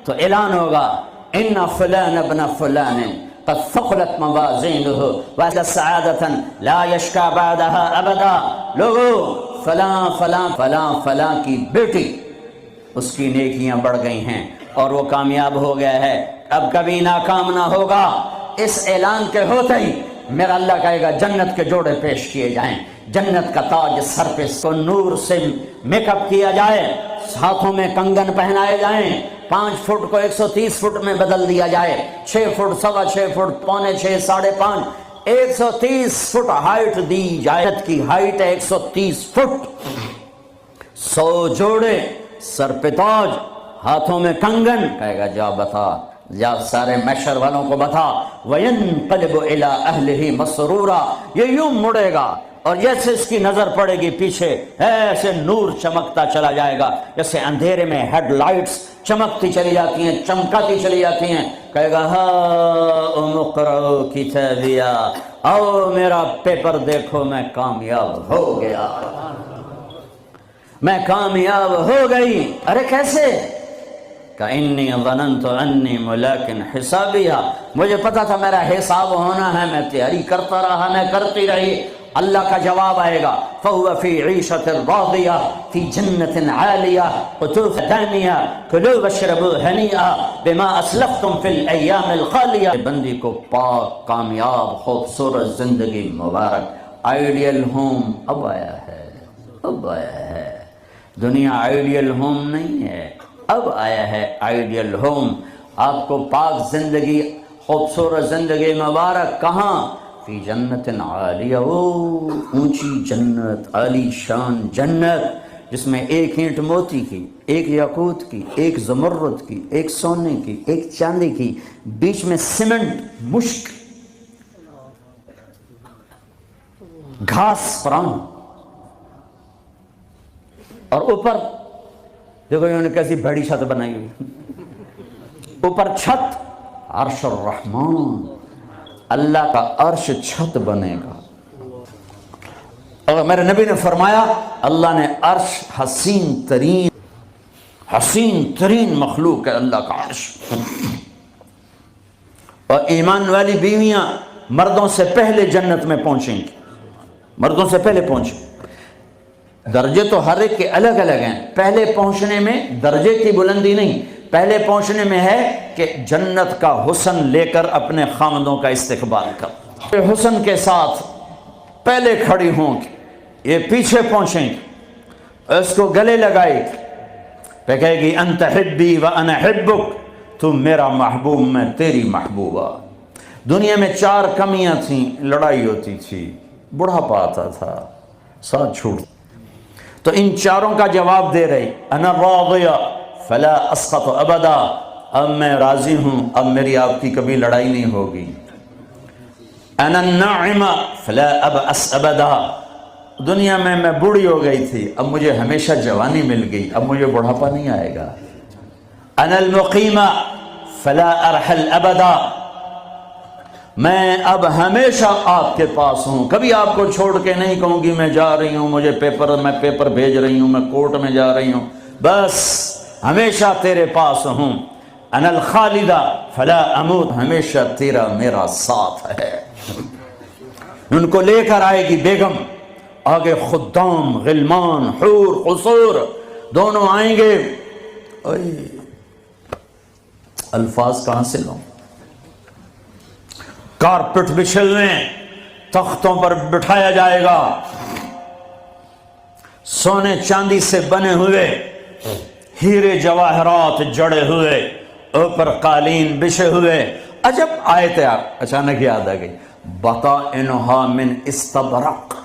تو اعلان ہوگا ان فلان ابن فلان قد ثقلت موازینہ وجد سعادتا لا یشکا بعدہا ابدا، لوگو فلاں فلاں فلاں فلاں کی بیٹی اس کی نیکیاں بڑھ گئی ہیں اور وہ کامیاب ہو گیا ہے، اب کبھی ناکام نہ ہوگا۔ اس اعلان کے ہوتے ہی میرا اللہ کہے گا جنت کے جوڑے پیش کیے جائیں، جنت کا تاج سر پہ کو نور سے میک اپ کیا جائے، ہاتھوں میں کنگن پہنائے جائیں، 5 فٹ کو 130 فٹ میں بدل دیا جائے، 6 فٹ، 6.25 فٹ، 6.25، 5.5، 130 فٹ ہائٹ دی جائے۔ جنت کی ہائٹ ہے 130 فٹ، 100 جوڑے، سر پہ تاج، ہاتھوں میں کنگن، کہے گا جا بتا، جا سارے محشر والوں کو بتا، وَيَنْقَلِبُ إِلَىٰ أَهْلِهِ مَسْرُورًا، یہ یوں مڑے گا اور جیسے اس کی نظر پڑے گی پیچھے ایسے نور چمکتا چلا جائے گا، جیسے اندھیرے میں ہیڈ لائٹس چمکتی چلی جاتی ہیں، چمکاتی چلی جاتی ہیں، کہے گا ہاؤم اقرؤ کتابیہ، آؤ میرا پیپر دیکھو، میں کامیاب ہو گیا، میں کامیاب ہو گئی۔ ارے کیسے؟ کہ ظننت انی ملاق حسابیہ، مجھے پتا تھا میرا حساب ہونا ہے، میں تیاری کرتا رہا، میں کرتی رہی۔ اللہ کا جواب آئے گا فَهُوَ فِي عِيشَةٍ رَاضِيَةٍ فِي جَنَّةٍ عَالِيَةٍ قُطُوفُهَا دَانِيَةٍ كُلُوا وَاشْرَبُوا هَنِيئًا بِمَا أَسْلَفْتُمْ فِي الْأَيَّامِ الْخَالِيَةِ۔ بندی کو پاک، کامیاب، خوبصورت زندگی مبارک، آئیڈیل ہوم اب آیا ہے، اب آیا ہے۔ دنیا آئیڈیل ہوم نہیں ہے، اب آیا ہے آئیڈیل ہوم۔ آپ کو پاک زندگی، خوبصورت زندگی مبارک کہاں؟ فی جنت عالیہ، اونچی جنت، عالی شان جنت، جس میں 1 اینٹ موتی کی، 1 یاقوت کی، 1 زمرد کی، 1 سونے کی، 1 چاندی کی، بیچ میں سیمنٹ، مشک، گھاس پران، اور اوپر دیکھو انہوں نے کیسی بڑی چھت بنائی ہوئی، اوپر چھت عرش الرحمن، اللہ کا عرش چھت بنے گا۔ اور میرے نبی نے فرمایا اللہ نے عرش حسین ترین مخلوق ہے اللہ کا عرش، اور ایمان والی بیویاں مردوں سے پہلے جنت میں پہنچیں گی، مردوں سے پہلے پہنچیں۔ درجے تو ہر ایک کے الگ الگ ہیں، پہلے پہنچنے میں درجے کی بلندی نہیں، پہلے پہنچنے میں ہے کہ جنت کا حسن لے کر اپنے خامدوں کا استقبال کر، حسن کے ساتھ پہلے کھڑی ہوں گی، یہ پیچھے پہنچیں گی، اس کو گلے لگائے گی، پہ کہے گی انت حبی و انا حبک، تو میرا محبوب میں تیری محبوبہ۔ دنیا میں 4 کمیاں تھیں، لڑائی ہوتی تھی، بڑھاپا آتا تھا، ساتھ چھوٹ، تو ان 4 کا جواب دے رہی، انا راضیہ فلا اسخط ابدا، اب میں راضی ہوں، اب میری آپ کی کبھی لڑائی نہیں ہوگی۔ انا الناعمہ فلا ابأس ابدا، دنیا میں بوڑھی ہو گئی تھی، اب مجھے ہمیشہ جوانی مل گئی، اب مجھے بڑھاپا نہیں آئے گا۔ انا المقیمہ فلا ارحل ابدا، میں اب ہمیشہ آپ کے پاس ہوں، کبھی آپ کو چھوڑ کے نہیں کہوں گی میں جا رہی ہوں، مجھے میں پیپر بھیج رہی ہوں، میں کورٹ میں جا رہی ہوں، بس ہمیشہ تیرے پاس ہوں۔ انا الخالدہ فلا اموت، ہمیشہ تیرا میرا ساتھ ہے۔ ان کو لے کر آئے گی بیگم، آگے خدام، غلمان، حور، قصور دونوں آئیں گے۔ الفاظ کہاں سے لوں؟ کارپٹ بچھلنے، تختوں پر بٹھایا جائے گا، سونے چاندی سے بنے ہوئے، ہیرے جواہرات جڑے ہوئے، اوپر قالین بچھے ہوئے۔ عجب آیت ہے، اچانک یاد آ گئی، بطائنہا من استبرق،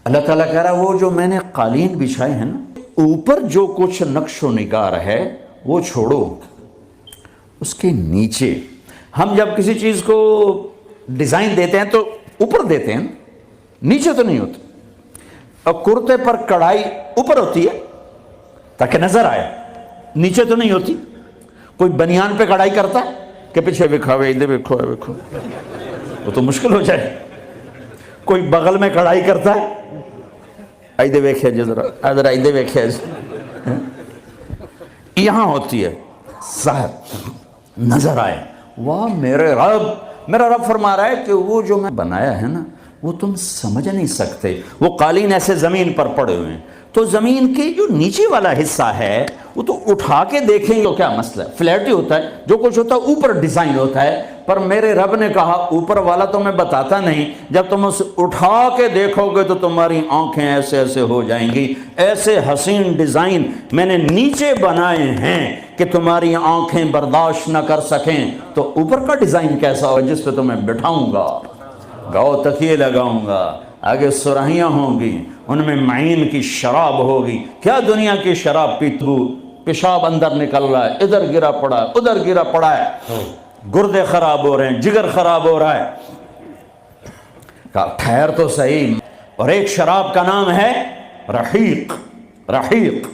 اللہ تعالیٰ کہہ رہا ہے وہ جو میں نے قالین بچھائے ہیں نا، اوپر جو کچھ نقش و نگار ہے وہ چھوڑو، اس کے نیچے ہم جب کسی چیز کو ڈیزائن دیتے ہیں تو اوپر دیتے ہیں، نیچے تو نہیں ہوتے۔ اور کرتے پر کڑھائی اوپر ہوتی ہے تاکہ نظر آئے، نیچے تو نہیں ہوتی۔ کوئی بنیان پہ کڑھائی کرتا ہے کہ پیچھے بکھا ہوئے ادھر بکھو بکھو، وہ تو مشکل ہو جائے۔ کوئی بغل میں کڑھائی کرتا ہے، ادھر دیکھے جی ذرا، ادھر ادھر دیکھے جی، یہاں ہوتی ہے صاحب نظر آئے، واہ میرے رب، میرا رب فرما رہا ہے کہ وہ جو میں بنایا ہے نا وہ تم سمجھ نہیں سکتے. وہ قالین ایسے زمین پر پڑے ہوئے ہیں، تو زمین کے جو نیچے والا حصہ ہے وہ تو اٹھا کے دیکھیں تو کیا مسئلہ ہے، فلیٹ ہی ہوتا ہے، جو کچھ ہوتا ہے اوپر ڈیزائن ہوتا ہے. پر میرے رب نے کہا اوپر والا تو میں بتاتا نہیں، جب تم اسے اٹھا کے دیکھو گے تو تمہاری آنکھیں ایسے ایسے ہو جائیں گی. ایسے حسین ڈیزائن میں نے نیچے بنائے ہیں کہ تمہاری آنکھیں برداشت نہ کر سکیں، تو اوپر کا ڈیزائن کیسا ہو جس پہ تمہیں بٹھاؤں گا، گاؤ تکیے لگاؤں گا، آگے سرہیاں ہوں گی، ان میں معین کی شراب ہوگی. کیا دنیا کی شراب پیتو، پیشاب اندر نکل رہا ہے، ادھر گرا پڑا ہے، ادھر گرا پڑا ہے، گردے خراب ہو رہے ہیں، جگر خراب ہو رہا ہے. کہا ٹھہر تو صحیح. اور ایک شراب کا نام ہے رحیق، رحیق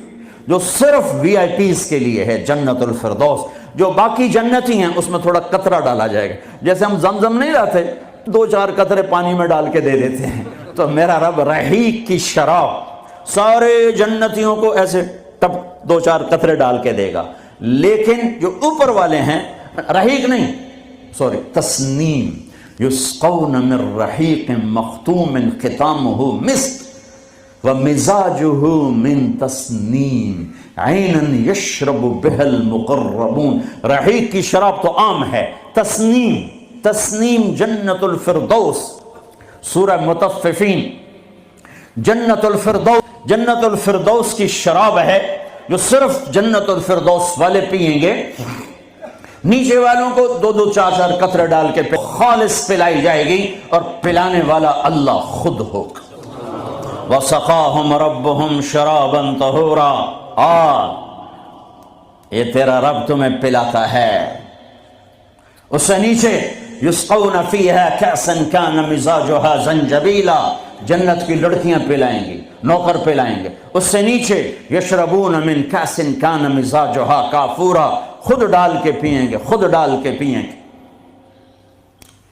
جو صرف وی آئی پیز کے لیے ہے، جنت الفردوس. جو باقی جنتی ہیں اس میں تھوڑا قطرہ ڈالا جائے گا، جیسے ہم زمزم نہیں لاتے 2-4 قطرے پانی میں ڈال کے دے دیتے ہیں، تو میرا رب رحیق کی شراب سارے جنتیوں کو ایسے ٹپ 2-4 قطرے ڈال کے دے گا. لیکن جو اوپر والے ہیں رحیق نہیں، سوری تسنیم، یسقون من رحیق مختوم ختامہ مسک ومزاجہ من تسنیم عینا یشرب بها المقربون. رحیق کی شراب تو عام ہے، تسنیم، تسنیم جنت الفردوس، سورہ مطففین. جنت الفردوس، جنت الفردوس کی شراب ہے جو صرف جنت الفردوس والے پیئیں گے. نیچے والوں کو 2-2 4-4 قطرے ڈال کے خالص پلائی جائے گی، اور پلانے والا اللہ خود ہوگا. وَسَقَاهُمْ رَبُّهُمْ شَرَابًا طَهُورًا. یہ تیرا رب تمہیں پلاتا ہے. اس سے نیچے یسقون فیہا کأسا کان مزاجہا زنجبیلا، جنت کی لڑکیاں پلائیں گی، نوکر پلائیں گے. اس سے نیچے یشربون من کأس کان مزاجہا کافورا، خود ڈال کے پئیں گے، خود ڈال کے پئیں گے.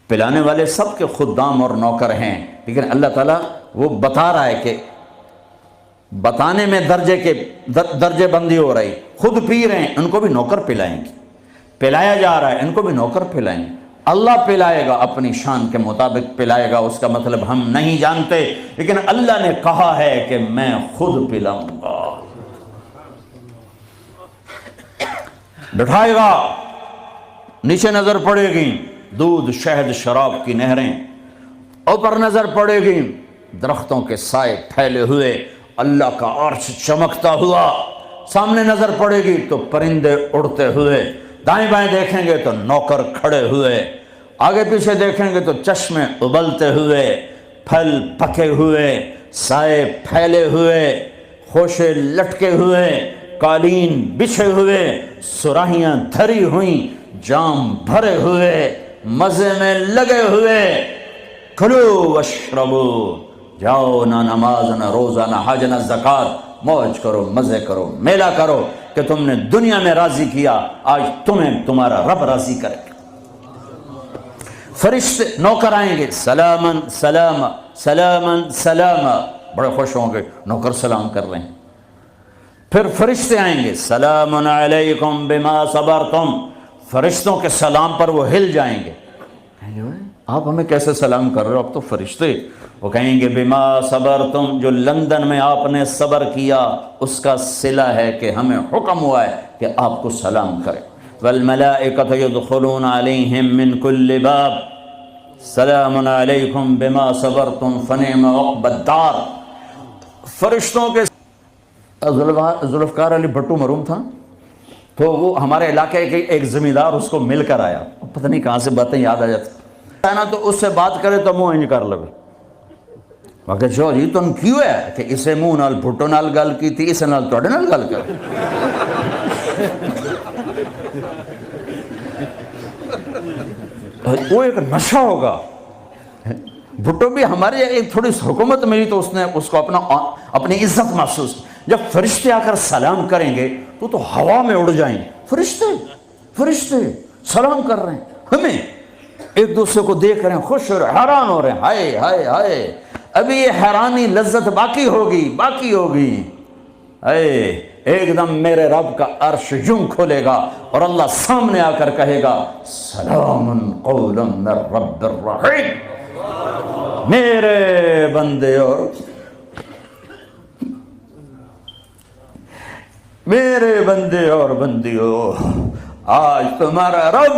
پلانے والے سب کے خدام اور نوکر ہیں، لیکن اللہ تعالیٰ وہ بتا رہا ہے کہ بتانے میں درجے بندی ہو رہی. خود پی رہے ہیں، ان کو بھی نوکر پلائیں گے. پلایا جا رہا ہے، ان کو بھی نوکر پلائیں گے. اللہ پلائے گا، اپنی شان کے مطابق پلائے گا، اس کا مطلب ہم نہیں جانتے، لیکن اللہ نے کہا ہے کہ میں خود پلاؤں گا. بٹھائے گا، نیچے نظر پڑے گی دودھ شہد شراب کی نہریں، اوپر نظر پڑے گی درختوں کے سائے پھیلے ہوئے، اللہ کا عرش چمکتا ہوا. سامنے نظر پڑے گی تو پرندے اڑتے ہوئے، دائیں بائیں دیکھیں گے تو نوکر کھڑے ہوئے، آگے پیچھے دیکھیں گے تو چشمے ابلتے ہوئے، پھل پکے ہوئے، سائے پھیلے ہوئے، خوشے لٹکے ہوئے، قالین بچھے ہوئے، سراہیاں دھری ہوئیں، جام بھرے ہوئے، مزے میں لگے ہوئے. کھلو واشربو، جاؤ، نہ نماز نہ روزہ نہ حج نہ زکوٰۃ، موج کرو، مزے کرو، میلہ کرو کہ تم نے دنیا میں راضی کیا، آج تمہیں تمہارا رب راضی کرے گا. فرشتے نوکر آئیں گے، سلامن سلام سلامن سلام، بڑے خوش ہوں گے، نوکر سلام کر رہے ہیں. پھر فرشتے آئیں گے، سلام علیکم بما صبرتم، فرشتوں کے سلام پر وہ ہل جائیں گے. آپ ہمیں کیسے سلام کر رہے ہو، آپ تو فرشتے. وہ کہیں گے بما صبرتم، جو لندن میں آپ نے صبر کیا اس کا صلہ ہے کہ ہمیں حکم ہوا ہے کہ آپ کو سلام کریں. والملائکۃ یدخلون علیہم من کل باب سلام علیکم بما صبرتم فنعم عقبی الدار. فرشتوں کے ذوالفقار علی بھٹو مرحوم تھا، تو وہ ہمارے علاقے کے ایک زمیندار اس کو مل کر آیا، پتہ نہیں کہاں سے باتیں یاد آ جاتی نا، تو اس سے بات کرے تو منہ انج کر لگے. کہ جو جی تم کیوں ہے کہ اسے منہ نال بھٹو نال گل کی تھی، اسے نال توڑے نال گل کر. وہ ایک نشہ ہوگا. بھٹو بھی ہمارے ایک تھوڑی حکومت ملی تو اس نے اس کو اپنی عزت محسوس. جب فرشتے آ کر سلام کریں گے تو ہوا میں اڑ جائیں گے. فرشتے سلام کر رہے ہیں، ہمیں ایک دوسرے کو دیکھ رہے ہیں، خوش ہو رہے ہیں، حیران ہو رہے ہیں. ہائے ہائے ہائے، ابھی یہ حیرانی لذت باقی ہوگی. اے ایک دم میرے رب کا عرش یوں کھولے گا اور اللہ سامنے آ کر کہے گا سلام قولا من رب الرحیم، میرے بندے اور میرے بندے اور بندیوں، آج تمہارا رب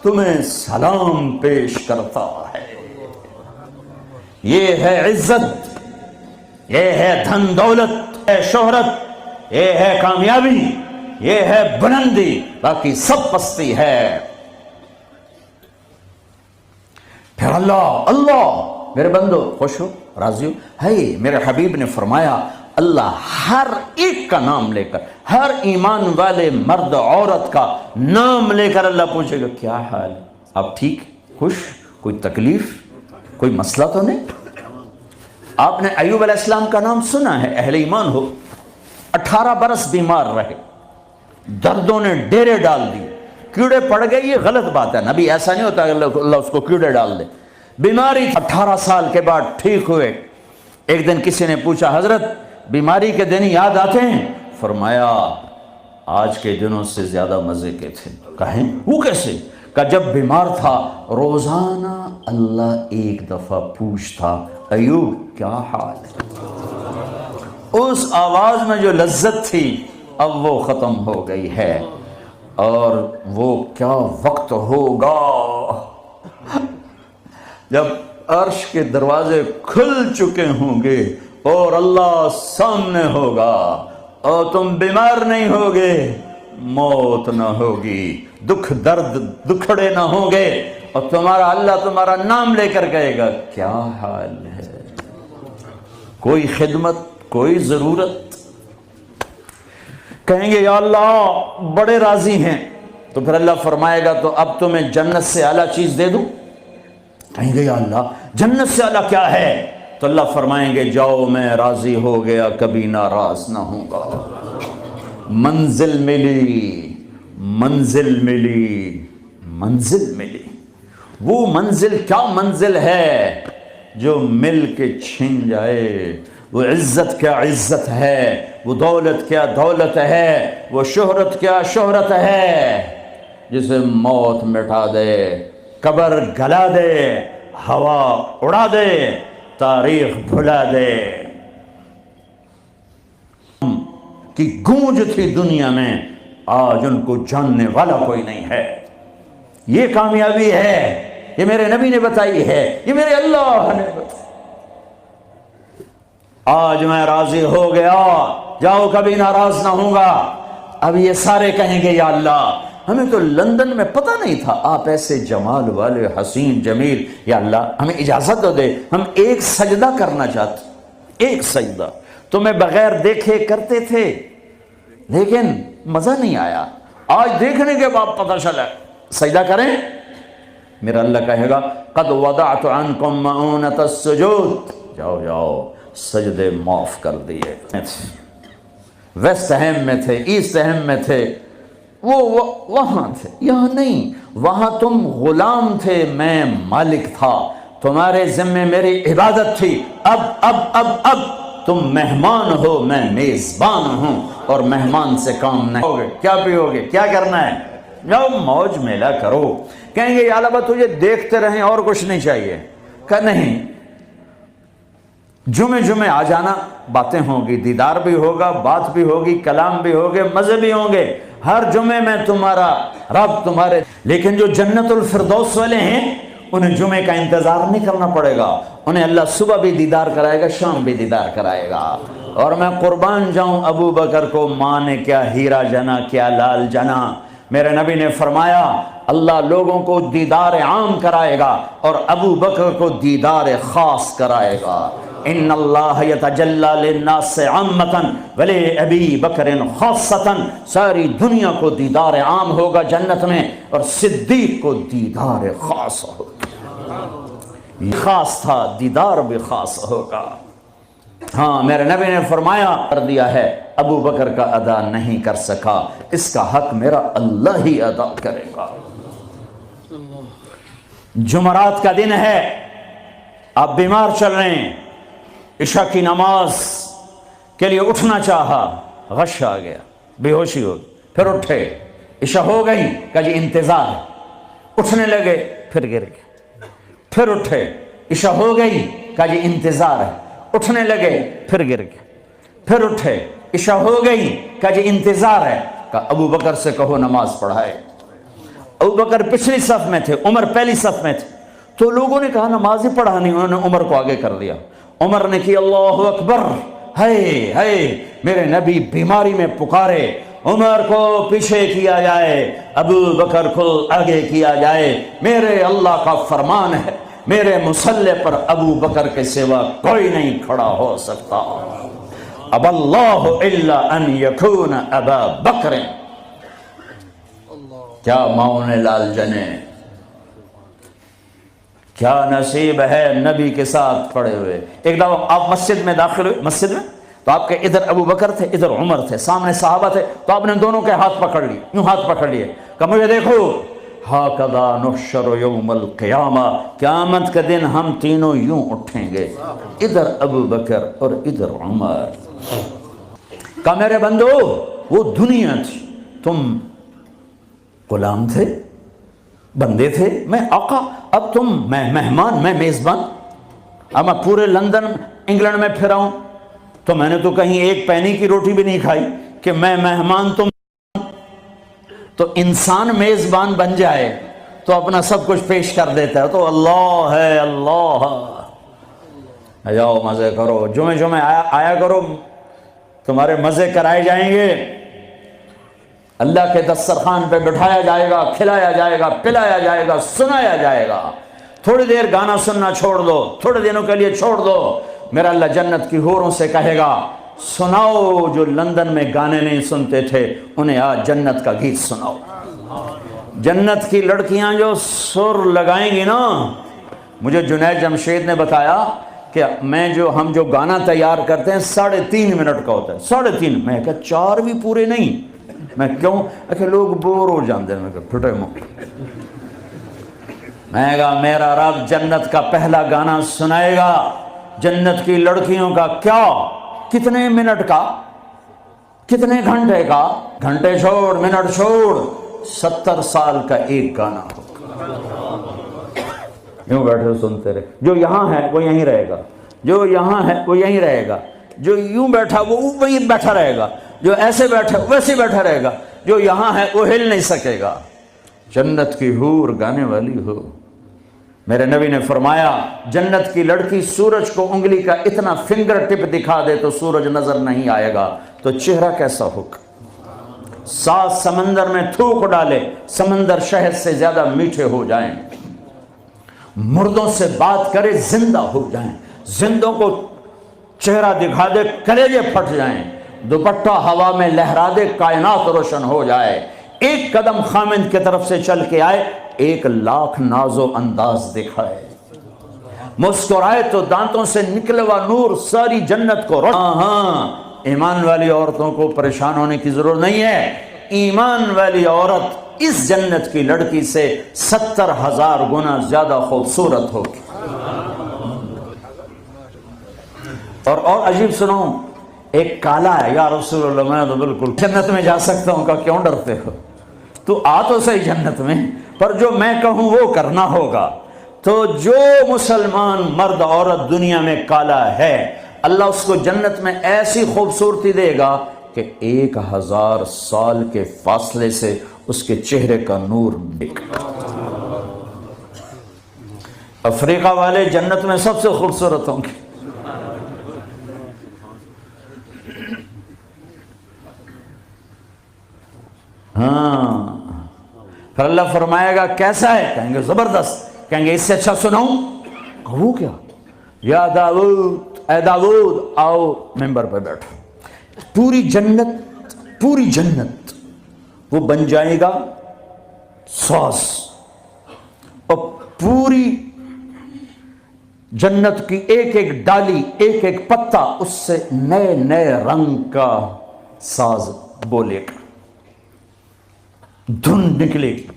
تمہیں سلام پیش کرتا ہے۔ یہ ہے عزت، یہ ہے دھن دولت، ہے شہرت، یہ ہے کامیابی، یہ ہے بلندی، باقی سب پستی ہے۔ پھر اللہ میرے بندو خوش ہو، راضی ہو؟ ہے میرے حبیب نے فرمایا اللہ ہر ایک کا نام لے کر، ہر ایمان والے مرد عورت کا نام لے کر اللہ پوچھے گا کیا حال ہے، آپ ٹھیک، خوش، کوئی تکلیف، کوئی مسئلہ تو نہیں؟ آپ نے ایوب علیہ السلام کا نام سنا ہے، اہل ایمان ہو، 18 برس بیمار رہے، دردوں نے ڈیرے ڈال دی، کیڑے پڑ گئے، یہ غلط بات ہے، نبی ایسا نہیں ہوتا کہ اللہ اس کو کیڑے ڈال دے، بیماری 18 سال کے بعد ٹھیک ہوئے۔ ایک دن کسی نے پوچھا حضرت بیماری کے دن یاد آتے ہیں؟ فرمایا آج کے دنوں سے زیادہ مزے کے تھے۔ کہیں وہ کیسے؟ کہ جب بیمار تھا روزانہ اللہ ایک دفعہ پوچھتا ایوب کیا حال ہے، اس آواز میں جو لذت تھی اب وہ ختم ہو گئی ہے، اور وہ کیا وقت ہوگا جب عرش کے دروازے کھل چکے ہوں گے اور اللہ سامنے ہوگا اور تم بیمار نہیں ہوگے، موت نہ ہوگی، دکھ درد دکھڑے نہ ہوں گے، اور تمہارا اللہ تمہارا نام لے کر کہے گا کیا حال ہے، کوئی خدمت، کوئی ضرورت؟ کہیں گے یا اللہ بڑے راضی ہیں، تو پھر اللہ فرمائے گا تو اب تمہیں جنت سے اعلیٰ چیز دے دوں؟ کہیں گے یا اللہ جنت سے اعلیٰ کیا ہے؟ تو اللہ فرمائیں گے جاؤ میں راضی ہو گیا، کبھی ناراض نہ ہوں گا۔ منزل ملی، منزل ملی، منزل ملی، وہ منزل کیا منزل ہے جو مل کے چھن جائے، وہ عزت کیا عزت ہے، وہ دولت کیا دولت ہے، وہ شہرت کیا شہرت ہے، جسے موت مٹا دے، قبر گلا دے، ہوا اڑا دے، تاریخ بھلا دے۔ کی گونج تھی دنیا میں، آج ان کو جاننے والا کوئی نہیں ہے۔ یہ کامیابی ہے، یہ میرے نبی نے بتائی ہے، یہ میرے اللہ نے بتائی۔ آج میں راضی ہو گیا، جاؤ کبھی ناراض نہ ہوں گا۔ اب یہ سارے کہیں گے یا اللہ ہمیں تو لندن میں پتہ نہیں تھا آپ ایسے جمال والے حسین جمیل، یا اللہ ہمیں اجازت دو دے، ہم ایک سجدہ کرنا چاہتے، ایک سجدہ تمہیں بغیر دیکھے کرتے تھے لیکن مزہ نہیں آیا، آج دیکھنے کے بعد پتہ چلا سجدہ کریں۔ میرا اللہ کہے گا قد وضعت عنکم مؤونۃ السجود، جاؤ جاؤ سجدے معاف کر دیے۔ ویسٹ ہیم میں تھے، ایسٹ ہیم میں تھے، وہ وہاں تھے، یہاں نہیں، وہاں تم غلام تھے، میں مالک تھا، تمہارے ذمے میری عبادت تھی، اب تم مہمان ہو، میں میزبان ہوں، اور مہمان سے کام نہیں ہوگے، کیا پیو گے، کیا کرنا ہے، جاؤ موج میلہ کرو۔ کہیں گے یا اللہ تجھے دیکھتے رہیں اور کچھ نہیں چاہیے، کہ نہیں، جمعے آ جانا، باتیں ہوں گی، دیدار بھی ہوگا، بات بھی ہوگی، کلام بھی ہوگے، مزے بھی ہوں گے، ہر جمعے میں تمہارا رب تمہارے۔ لیکن جو جنت الفردوس والے ہیں انہیں جمعے کا انتظار نہیں کرنا پڑے گا، انہیں اللہ صبح بھی دیدار کرائے گا، شام بھی دیدار کرائے گا۔ اور میں قربان جاؤں ابو بکر کو، ماں نے کیا ہیرا جنا، کیا لال جنا۔ میرے نبی نے فرمایا اللہ لوگوں کو دیدار عام کرائے گا اور ابو بکر کو دیدار خاص کرائے گا۔ ان اللہ یتجلی للناس عامۃ ولی ابی بکر خاصۃ، ساری دنیا کو دیدار عام ہوگا جنت میں، اور صدیق کو دیدار خاص ہوگا۔ یہ خاص تھا، دیدار بھی خاص ہوگا۔ ہاں میرے نبی نے فرمایا کر دیا ہے، ابو بکر کا ادا نہیں کر سکا، اس کا حق میرا اللہ ہی ادا کرے گا۔ جمعرات کا دن ہے، آپ بیمار چل رہے ہیں، عشاء کی نماز کے لیے اٹھنا چاہا، غش آ گیا، بے ہوشی ہو گئی، پھر اٹھے، عشاء ہو گئی، کہا جی انتظار ہے، اٹھنے لگے، پھر گر گئے، پھر اٹھے، عشاء ہو گئی، کہا جی انتظار ہے، اٹھنے لگے، پھر گر گئے، پھر اٹھے، عشاء ہو گئی، کہا جی انتظار ہے، کہا ابو بکر سے کہو نماز پڑھائے۔ ابو بکر پچھلی صف میں تھے، عمر پہلی صف میں تھے، تو لوگوں نے کہا نماز ہی پڑھانی، انہوں نے عمر کو آگے کر دیا، عمر نے کی اللہ اکبر، ہے میرے نبی بیماری میں پکارے، عمر کو پیچھے کیا جائے، ابو بکر کو آگے کیا جائے، میرے اللہ کا فرمان ہے، میرے مصلی پر ابو بکر کے سوا کوئی نہیں کھڑا ہو سکتا، اب اللہ الا ان یکون ابا بکر۔ کیا معاون لال جنے، کیا نصیب ہے نبی کے ساتھ پڑے ہوئے۔ ایک دفعہ آپ مسجد میں داخل ہوئے، مسجد میں تو آپ کے ادھر ابو بکر تھے، ادھر عمر تھے، سامنے صحابہ تھے، تو آپ نے دونوں کے ہاتھ پکڑ لیے، یوں ہاتھ پکڑ لیے، کہ مجھے دیکھو، ہاکذا نحشر یوم القیامہ، قیامت کے دن ہم تینوں یوں اٹھیں گے، ادھر ابو بکر اور ادھر عمر۔ کہا میرے بندو، وہ دنیا تھی، تم غلام تھے، بندے تھے، میں آقا، اب تم، میں مہمان، میں میزبان، اب میں پورے لندن انگلینڈ میں پھرا ہوں تو میں نے تو کہیں ایک پینی کی روٹی بھی نہیں کھائی کہ میں مہمان تم، تو انسان میزبان بن جائے تو اپنا سب کچھ پیش کر دیتا ہے، تو اللہ ہے، اللہ، جاؤ مزے کرو، جمعے آیا کرو، تمہارے مزے کرائے جائیں گے، اللہ کے دسترخوان پہ بٹھایا جائے گا، کھلایا جائے گا، پلایا جائے گا، سنایا جائے گا، تھوڑی دیر گانا سننا چھوڑ دو، تھوڑے دنوں کے لیے چھوڑ دو، میرا اللہ جنت کی حوروں سے کہے گا سناؤ جو لندن میں گانے نہیں سنتے تھے انہیں آج جنت کا گیت سناؤ۔ جنت کی لڑکیاں جو سر لگائیں گی نا، مجھے جنید جمشید نے بتایا کہ ہم جو گانا تیار کرتے ہیں 3.5 منٹ کا ہوتا ہے، 3.5، میں کہا 4 بھی پورے نہیں، میں کیوں؟ کہ لوگ بور ہو جاندے ہیں، میں کہا پھٹے منہ، میں کہا میرا رب جنت کا پہلا گانا سنائے گا، جنت کی لڑکیوں کا، کیا کتنے منٹ کا، کتنے گھنٹے کا، گھنٹے چھوڑ، منٹ چھوڑ، 70 سال کا ایک گانا ہوگا، یوں بیٹھے سنتے رہے، جو یہاں ہے وہ یہیں رہے گا، جو یہاں ہے وہ یہیں رہے گا، جو یوں بیٹھا وہ وہیں بیٹھا رہے گا، جو ایسے بیٹھا ویسے بیٹھا رہے گا، جو یہاں ہے وہ ہل نہیں سکے گا۔ جنت کی حور گانے والی ہو۔ میرے نبی نے فرمایا جنت کی لڑکی سورج کو انگلی کا اتنا فنگر ٹپ دکھا دے تو سورج نظر نہیں آئے گا، تو چہرہ کیسا ہوگا؟ 7 سمندر میں تھوک ڈالے، سمندر شہد سے زیادہ میٹھے ہو جائیں، مردوں سے بات کرے زندہ ہو جائیں، زندوں کو چہرہ دکھا دے کلیجے پھٹ جائیں، دوپٹہ ہوا میں لہرا دے کائنات روشن ہو جائے، ایک قدم خامند کی طرف سے چل کے آئے 1,00,000 ناز و انداز دکھائے، مسکرائے تو دانتوں سے نکلے ہوا نور ساری جنت کو ہاں، ایمان والی عورتوں کو پریشان ہونے کی ضرورت نہیں ہے، ایمان والی عورت اس جنت کی لڑکی سے 70,000 گنا زیادہ خوبصورت ہوگی۔ اور عجیب سنو، ایک کالا ہے، یا رسول اللہ میں تو بالکل جنت میں جا سکتا ہوں، کا کیوں ڈرتے ہو؟ تو آ تو صحیح جنت میں، پر جو میں کہوں وہ کرنا ہوگا۔ تو جو مسلمان مرد عورت دنیا میں کالا ہے، اللہ اس کو جنت میں ایسی خوبصورتی دے گا کہ 1000 سال کے فاصلے سے اس کے چہرے کا نور دکھے۔ افریقہ والے جنت میں سب سے خوبصورت ہوں گے، ہاں۔ پھر اللہ فرمائے گا کیسا ہے؟ کہیں گے زبردست، کہیں گے اس سے اچھا سناؤں؟ وہ کیا؟ یا داؤد، اے داؤد آؤ ممبر پہ بیٹھو، پوری جنت وہ بن جائے گا ساز، اور پوری جنت کی ایک ایک ڈالی، ایک ایک پتا اس سے نئے نئے رنگ کا ساز بولے گا، دھن نکلے گی۔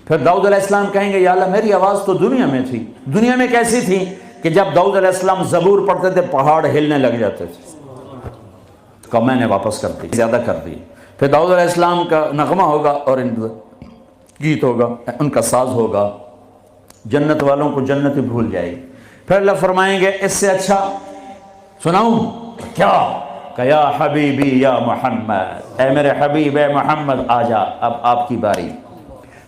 پھر داؤد علیہ السلام کہیں گے یا اللہ میری آواز تو دنیا میں تھی، دنیا میں کیسی تھی کہ جب داؤد علیہ السلام زبور پڑھتے تھے پہاڑ ہلنے لگ جاتے تھے، تو کہا میں نے واپس کر دی، زیادہ کر دی۔ پھر داؤد علیہ السلام کا نغمہ ہوگا اور گیت ہوگا، ان کا ساز ہوگا، جنت والوں کو جنت ہی بھول جائے گی۔ پھر اللہ فرمائیں گے اس سے اچھا سناؤں کیا؟ کہ یا حبیبی یا محمد، اے میرے حبیب اے محمد آ جا، اب آپ کی باری۔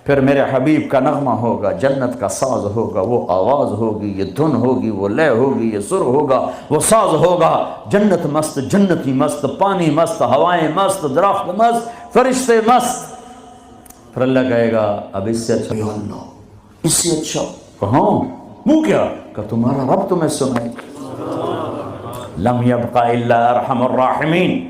پھر میرے حبیب کا نغمہ ہوگا، جنت کا ساز ہوگا، وہ آواز ہوگی، یہ دھن ہوگی، وہ لے ہوگی، یہ سر ہوگا، وہ ساز ہوگا، جنت مست، جنتی مست، پانی مست، ہوائیں مست، درخت مست، فرشتے مست۔ پھر اللہ کہے گا اب اس سے اچھا، یا اللہ اس سے اچھا کہاں؟ منہ کیا؟ کہ تمہارا رب تمہیں سنائے۔ لم یبقى الا ارحم الراحمین،